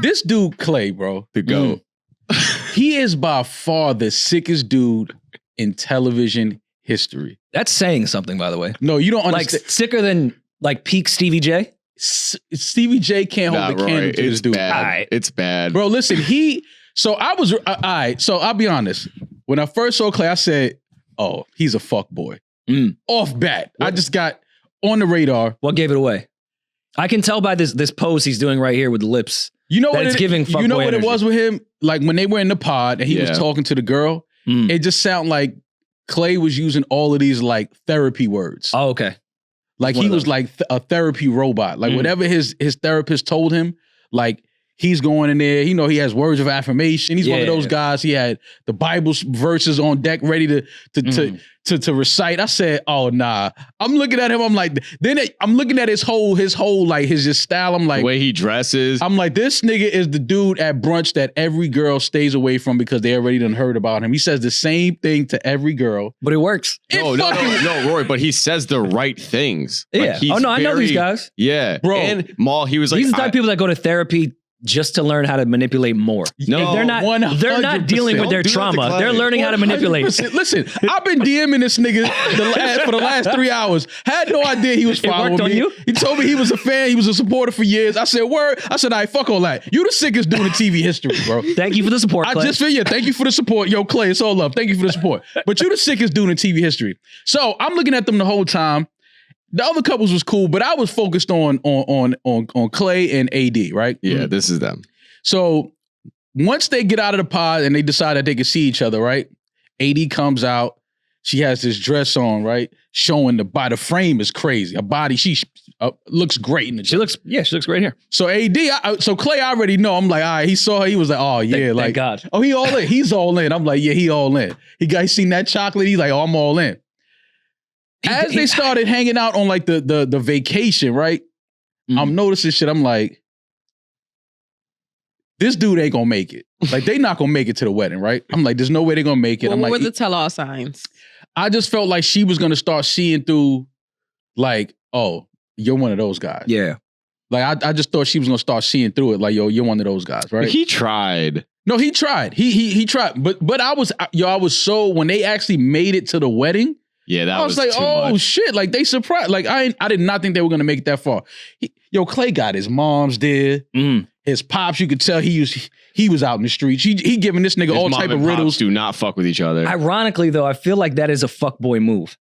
This dude, Clay, bro. The GOAT. He is by far the sickest dude in television history. That's saying something, by the way. No, you don't Like understand. sicker than like peak Stevie J. Stevie J can't hold the Rory, candle to this dude. Bad. Right. It's bad. Bro, listen, so I was, all right, so I'll be honest. When I first saw Clay, I said, oh, he's a fuck boy. Off bat. I just got on the radar. What gave it away? I can tell by this pose he's doing right here with the lips. You know that what it's giving fuck You know boy what energy. it was with him? Like when they were in the pod and he was talking to the girl, it just sounded like Clay was using all of these like therapy words. Oh, okay. Like he was like a therapy robot. Like whatever his therapist told him, like he's going in there. You know, he has words of affirmation. He's one of those guys. He had the Bible verses on deck ready to recite. I said, oh nah. I'm looking at him. I'm like, I'm looking at his whole like his style. I'm like, the way he dresses. I'm like, this nigga is the dude at brunch that every girl stays away from because they already done heard about him. He says the same thing to every girl. But it works. No, Rory, but he says the right things. Yeah. Like, I know these guys. Yeah. Bro. And Maul, he was like, He's the type of people that go to therapy just to learn how to manipulate more. No, they're not 100%. dealing with their Don't do that to trauma. Clay. They're learning how to manipulate. 100%. Listen, I've been DMing this nigga for the last 3 hours. Had no idea he was following worked on me. you? He told me he was a fan. He was a supporter for years. I said, word. I said, all right, fuck all that. You the sickest dude in TV history, bro. Thank you for the support, Clay. Thank you for the support. Yo, Clay, it's all love. Thank you for the support. But you the sickest dude in TV history. So I'm looking at them the whole time. The other couples was cool, but I was focused on Clay and AD, right? Yeah, this is them. So once they get out of the pod and they decide that they can see each other, right? AD comes out. She has this dress on, right? Showing the body. The frame is crazy. Her body, she looks great in the dress. She looks great here. So so Clay, I already know. I'm like, all right, he saw her. He was like, oh, yeah. Thank God. Oh, he all in. He's all in. I'm like, yeah, he all in. He seen that chocolate. He's like, oh, I'm all in. As they started hanging out on like the vacation, right? I'm noticing shit. I'm like, this dude ain't gonna make it. Like, they not gonna make it to the wedding, right? I'm like, there's no way they're gonna make it. What I'm like, were the tell-all signs? I just felt like she was gonna start seeing through, like, oh, you're one of those guys. Yeah. Like, I just thought she was gonna start seeing through it. Like, yo, you're one of those guys, right? He tried. No, he tried. He tried. But I was so, when they actually made it to the wedding, Yeah, that I was like, too oh much. shit! Like, they surprised. Like, I did not think they were gonna make it that far. Clay got his mom's there. His pops, you could tell he was out in the streets. He giving this nigga His all mom type and of pops riddles. do not fuck with each other. Ironically, though, I feel like that is a fuckboy move.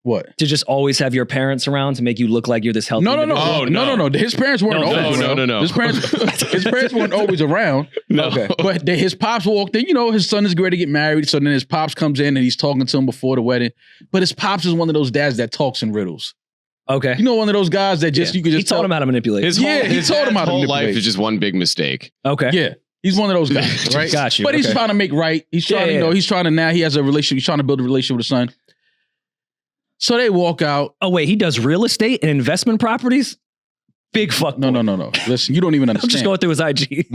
What? To just always have your parents around to make you look like you're this healthy. No. Oh, No. His parents weren't always around. No. His parents weren't always around. No. Okay. But his pops walked in. You know, his son is ready to get married. So then his pops comes in and he's talking to him before the wedding. But his pops is one of those dads that talks in riddles. Okay. You know, one of those guys that you could just he told him how to manipulate. His whole life is just one big mistake. Okay. Yeah. He's one of those guys, right? Got you. But he's trying to make right. He's trying to, he's trying to, now he has a relationship. He's trying to build a relationship with his son. So they walk out. Oh, wait, he does real estate and investment properties? Big fuck. No. Listen, you don't even understand. I'm just going through his IG.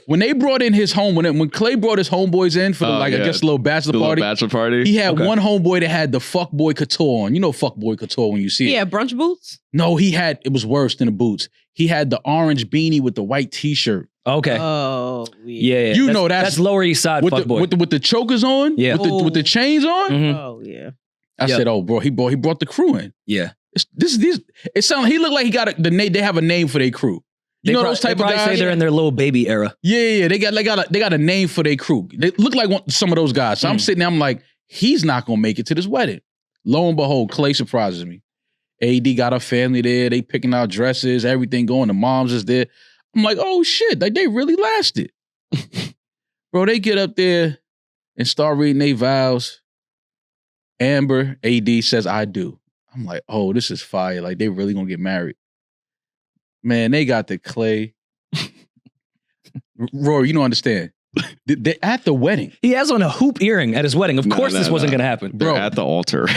When they brought in his home, when Clay brought his homeboys in for I guess a little bachelor party. He had one homeboy that had the fuckboy couture on. You know fuckboy couture when you see it. Yeah, brunch boots? No, it was worse than the boots. He had the orange beanie with the white t-shirt. Okay. Oh, yeah. You know that's Lower East Side fuckboy. With the chokers on? Yeah. With the chains on? Mm-hmm. Oh, yeah. I said, oh, bro, he brought the crew in. Yeah. It sounds like he looked like he got they have a name for their crew. You know those type of guys? Say they're in their little baby era. Yeah. They got a name for their crew. They look like some of those guys. So I'm sitting there, I'm like, he's not gonna make it to this wedding. Lo and behold, Clay surprises me. AD got her family there. They picking out dresses, everything going. The moms is there. I'm like, oh shit, like they really lasted. Bro, they get up there and start reading their vows. Amber, AD says, I do. I'm like, oh, this is fire. Like, they really gonna get married. Man, they got the Clay. Rory, you don't understand. They at the wedding. He has on a hoop earring at his wedding. Of course this wasn't gonna happen. They're Bro, at the altar.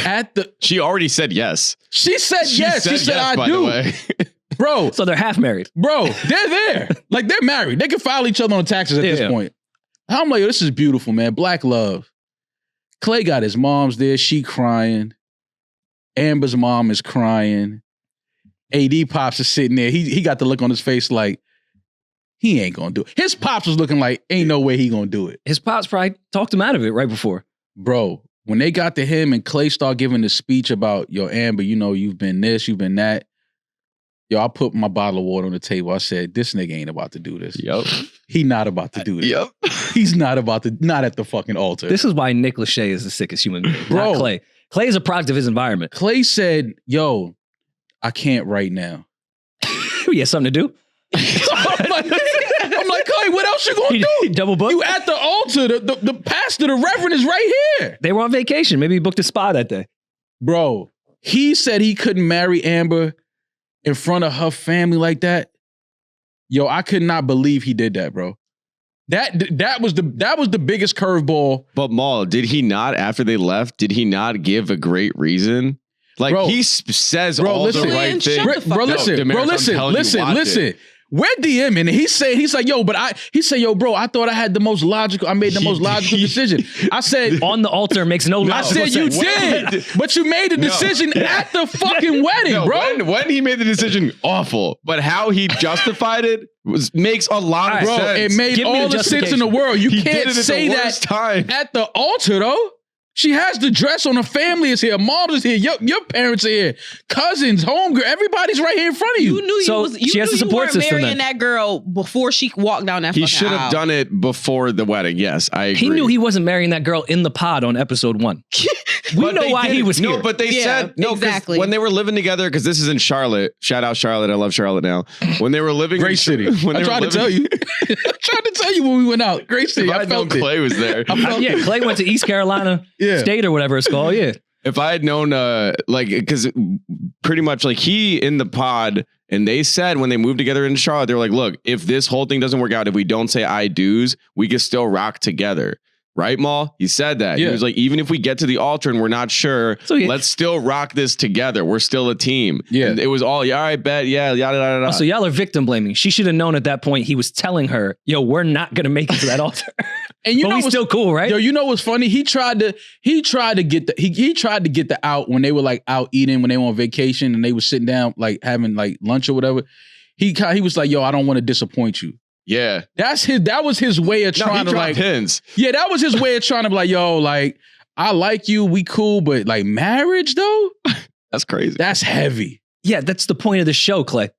She already said yes. She said yes. She said I do. Bro. So they're half married. Bro, they're there. Like, they're married. They can file each other on taxes at this point. I'm like, this is beautiful, man. Black love. Clay got his mom's there. She crying. Amber's mom is crying. AD Pops is sitting there. He got the look on his face like, he ain't gonna do it. His pops was looking like, ain't no way he gonna do it. His pops probably talked him out of it right before. Bro, when they got to him and Clay started giving the speech about, yo, Amber, you know, you've been this, you've been that. Yo, I put my bottle of water on the table. I said, this nigga ain't about to do this. Yep. He not about to do this. Yep. He's not at the fucking altar. This is why Nick Lachey is the sickest human being, Bro. not Clay. Clay is a product of his environment. Clay said, yo, I can't right now. He has something to do. I'm like, Clay, what else you gonna do? Double book? You at the altar. The pastor, the reverend is right here. They were on vacation. Maybe he booked a spa that day. Bro, he said he couldn't marry Amber in front of her family like that. Yo, I could not believe he did that, bro. That was the biggest curveball. But Maul, did he not, after they left, did he not give a great reason? Like, Bro, he says bro, all listen, the right Julian, things. shut the fuck Bro, up. listen, Demaris, bro, I'm listen, telling you, watch listen. it. We're DMing, and he's like, yo, he said, yo, bro, I thought I had the most logical, I made the most logical decision. I said, On the altar makes no I logical said you sense. did, but you made the decision at the fucking wedding, No, bro. when he made the decision, awful. But how he justified it makes a lot of Bro, sense. it made Give me all the the sense in the justification. world. You He did can't it at the say worst that time. at the altar, though. She has the dress on. Her family is here. Mom is here. Your parents are here. Cousins, homegirl. Everybody's right here in front of you. You knew So you she has knew a support weren't system marrying then. that girl before she walked down that He fucking should have aisle. done it before the wedding. Yes, I agree. He knew he wasn't marrying that girl in the pod on episode 1. We But know they why did he it. was here. No, but they Yeah, said no, 'cause exactly. when they were living together, because this is in Charlotte. Shout out Charlotte. I love Charlotte now. When they were living Great in city. when I they tried were to tell living- you. I tried to tell you when we went out. Great city. If I I had known felt it. Clay was there. I felt Yeah, it. Clay went to East Carolina Yeah. State or whatever it's called. Yeah. If I had known, like, because pretty much like he in the pod, and they said when they moved together in Charlotte, they were like, look, if this whole thing doesn't work out, if we don't say I do's, we can still rock together. Right, Maul? He said that. Yeah. He was like, even if we get to the altar and we're not sure, So let's still rock this together. We're still a team. Yeah. And it was all, yeah, all right, bet, yeah, yada, yada, yada. Oh, so y'all are victim blaming. She should have known at that point he was telling her, yo, we're not going to make it to that altar. And you But know we what's still cool, right? Yo, you know what's funny? He tried to get the out when they were like out eating, when they were on vacation and they were sitting down like having like lunch or whatever. He was like, yo, I don't want to disappoint you. yeah. That was his way of No, he trying to dropped like hints. Yeah, that was his way of trying to be like, yo, like, I like you, we cool, but like marriage though? That's crazy. That's heavy. Yeah, that's the point of the show, Clay.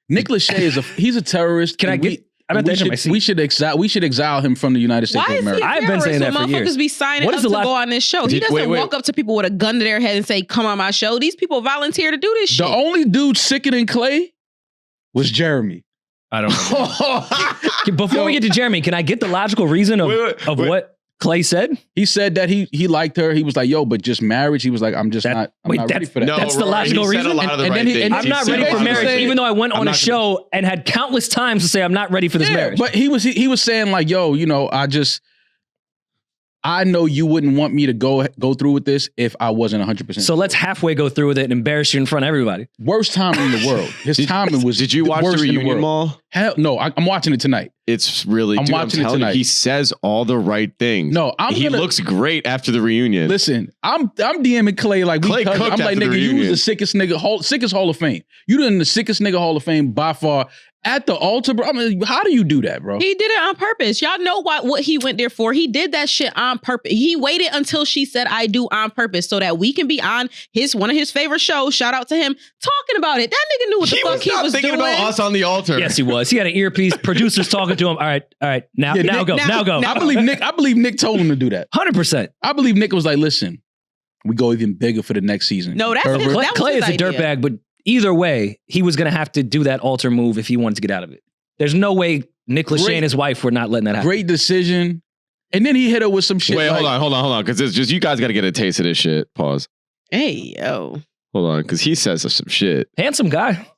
Nick Lachey he's a terrorist. Can I and get- I'm at the edge of my seat. we should exile him from the United States Why of is he America. a I've been saying terrorist that when for motherfuckers years. be signing What up is the to last- go on this show? He Did- doesn't wait. walk up to people with a gun to their head and say, come on my show. These people volunteer to do this shit. The only dude sicker than Clay was Jeremy. I don't know. Before we get to Jeremy, can I get the logical reason of Wait. what Clay said? He said that he liked her. He was like, yo, but just marriage. He was like, I'm not ready for that. No, That's the Rory, logical he said reason? a lot of the And right then he- things. and I'm He not said ready a for lot of the marriage, right even though I went I'm on a not show and had countless times to say I'm not ready for this marriage. But he was saying like, yo, you know, I know you wouldn't want me to go through with this if I wasn't 100%. So let's halfway go through with it and embarrass you in front of everybody. Worst time in the world. His timing was. Did you watch worst the in reunion, world. Maul? Hell no, I'm watching it tonight. It's really. I'm dude, watching it telling you, tonight. he says all the right things. No, he looks great after the reunion. Listen, I'm DMing Clay like Clay cousins. cooked I'm like, after the nigga, you was reunion. the sickest nigga, sickest Hall of Fame. You done the sickest nigga Hall of Fame by far. At the altar, bro. I mean, how do you do that, bro? He did it on purpose. Y'all know what he went there for. He did that shit on purpose. He waited until she said I do on purpose so that we can be on one of his favorite shows. Shout out to him talking about it. That nigga knew what the fuck he was thinking doing. about us on the altar. Yes, he was. He had an earpiece. Producers talking to him. All right. Now Nick- go. Now go. I believe Nick told him to do that. 100%. I believe Nick was like, listen, we go even bigger for the next season. No, that's Pervert. his- Clay, that was Clay his is a idea. dirtbag, but either way, he was going to have to do that altar move if he wanted to get out of it. There's no way Nick Lachey Great- and his wife were not letting that happen. Great decision. And then he hit her with some shit. Wait, like, hold on, because it's just you guys got to get a taste of this shit. Pause. Hey, yo. Hold on, because he says some shit. Handsome guy.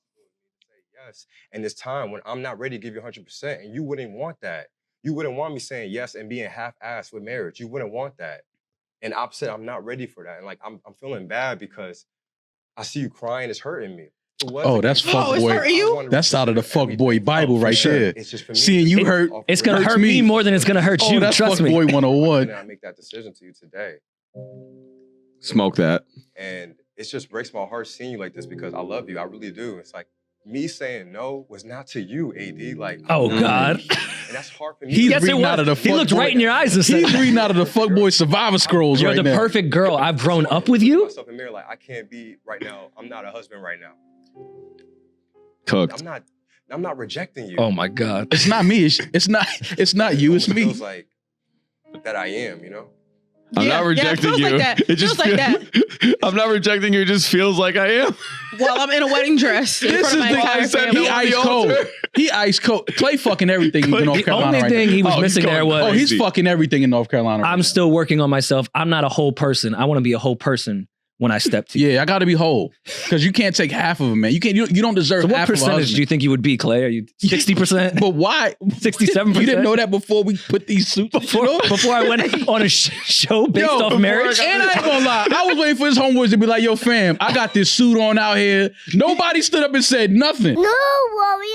Yes. And it's time when I'm not ready to give you 100%, and you wouldn't want that. You wouldn't want me saying yes and being half-assed with marriage. You wouldn't want that. And I've said I'm not ready for that. And like I'm feeling bad because I see you crying. It's hurting me. Oh, that's fuck it's boy. hurting you? That's out of the fuck boy Bible right there. It's just for me. Seeing you hurt. It's going to Hurts hurt me me. more than it's going to hurt Oh, you. that's Trust fuck me. boy 101. And I make that decision to you today. Smoke that. And it just breaks my heart seeing you like this because I love you. I really do. It's like me saying no was not to you, AD. Like, Oh, I'm not God. ready. And that's hard for me. He's Yes, it reading out of was. the He looked fuckboy- right in your eyes and said, He's reading out of the fuckboy survivor scrolls "You're right the now. perfect girl. I've grown up with I you." look myself in the mirror like I can't be right now. I'm not a husband right now. Cooked. I'm not rejecting you. Oh my God. It's not me. It's not you. It's It me. feels like that I am, you know? I'm Yeah, not rejecting yeah, it feels you. like that. It just Feels like that. I'm not rejecting you. It just feels like I am. While I'm in a wedding dress in This front of my is the entire I said family. He no. ice the cold. altar. He ice cold. Clay fucking everything in North The Carolina only right thing now. he was Oh, he's missing there going was, Oh, he's crazy. fucking everything in North Carolina right I'm now. still working on myself. I'm not a whole person. I want to be a whole person when I step to you. Yeah, I got to be whole because you can't take half of it, man. You can't. You don't deserve So what half of a percentage do husband. you think you would be, Clay? Are you 60%? But why? 67%? You didn't know that before we put these suits and shit on? Before I went on a show based Yo, off before marriage? And I ain't gonna lie, I was waiting for his homeboys to be like, "Yo, fam, I got this suit on out here." Nobody stood up and said nothing. No, Rory,